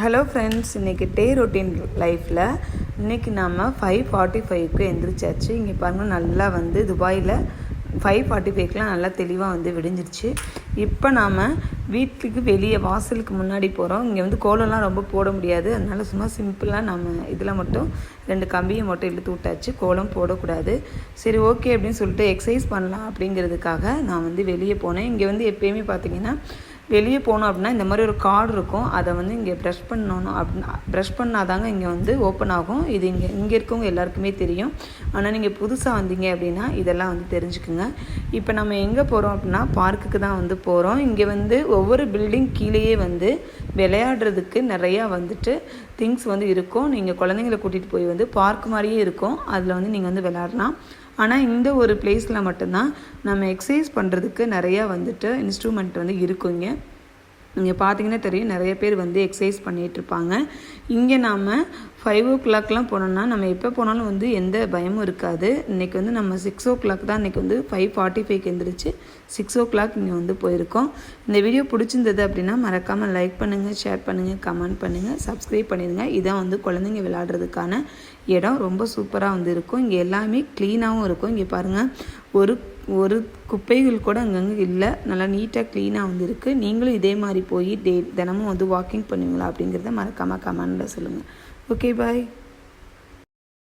Hello friends, இன்றைக்கி day routine லைஃப்பில் இன்றைக்கி நாம் 5:45க்கு எந்திரிச்சாச்சு. இங்கே பாருங்கள், நல்லா வந்து துபாயில் 5:45க்கெலாம் நல்லா தெளிவாக விடிஞ்சிருச்சு. இப்போ நாம் வீட்டுக்கு வெளியே வாசலுக்கு முன்னாடி போகிறோம். இங்கே கோலம்லாம் ரொம்ப போட முடியாது, அதனால் சும்மா சிம்பிளாக நம்ம இதில் மட்டும் 2 கம்பியை மட்டும் இழுத்து விட்டாச்சு. கோலம் போடக்கூடாது. சரி, ஓகே அப்படின்னு சொல்லிட்டு எக்ஸசைஸ் பண்ணலாம் அப்படிங்கிறதுக்காக நான் வெளியே போனேன். இங்கே எப்போயுமே பார்த்திங்கன்னா வெளியே போனோம் அப்படின்னா இந்த மாதிரி ஒரு கார்டு இருக்கும். அதை இங்கே ப்ரஷ் பண்ணணும். ப்ரஷ் பண்ணாதாங்க இங்கே ஓப்பன் ஆகும். இது இங்கே இருக்கவங்க எல்லாருக்குமே தெரியும். ஆனால் நீங்கள் புதுசாக வந்தீங்க அப்படின்னா இதெல்லாம் தெரிஞ்சுக்குங்க. இப்போ நம்ம எங்கே போகிறோம் அப்படின்னா பார்க்குக்கு தான் போகிறோம். இங்கே ஒவ்வொரு பில்டிங் கீழேயே விளையாடுறதுக்கு நிறையா திங்ஸ் இருக்கும். நீங்கள் குழந்தைங்களை கூட்டிகிட்டு போய் பார்க் மாதிரியே இருக்கும். அதில் நீங்கள் விளையாடலாம். ஆனால் இந்த ஒரு பிளேஸில் மட்டும்தான் நம்ம எக்ஸசைஸ் பண்ணுறதுக்கு நிறையா இன்ஸ்ட்ருமெண்ட் இருக்குங்க. இங்கே பார்த்தீங்கன்னா தெரியும், நிறைய பேர் எக்ஸசைஸ் பண்ணிகிட்ருப்பாங்க. இங்கே நாம் 5 o'clockலாம் போனோம்னா நம்ம எப்போ போனாலும் எந்த பயமும் இருக்காது. இன்றைக்கி நம்ம 6 o'clock தான் இன்றைக்கி 5:45க்கு எழுந்திரிச்சு 6 o'clock இங்கே போயிருக்கோம். இந்த வீடியோ பிடிச்சிருந்தது அப்படின்னா மறக்காமல் லைக் பண்ணுங்கள், ஷேர் பண்ணுங்கள், கமெண்ட் பண்ணுங்கள், சப்ஸ்கிரைப் பண்ணிடுங்க. இதான் குழந்தைங்க விளையாடுறதுக்கான இடம் ரொம்ப சூப்பராக இருக்கும். இங்கே எல்லாமே க்ளீனாகவும் இருக்கும். இங்கே பாருங்கள், ஒரு குப்பைகள் கூட அங்கங்கே இல்லை. நல்லா நீட்டாக க்ளீனாக இருக்குது. நீங்களும் இதே மாதிரி போய் தினமும் வாக்கிங் பண்ணுவீங்களா அப்படிங்கிறத மறக்காமல் கமெண்டில் சொல்லுங்கள். ஓகே, பாய்.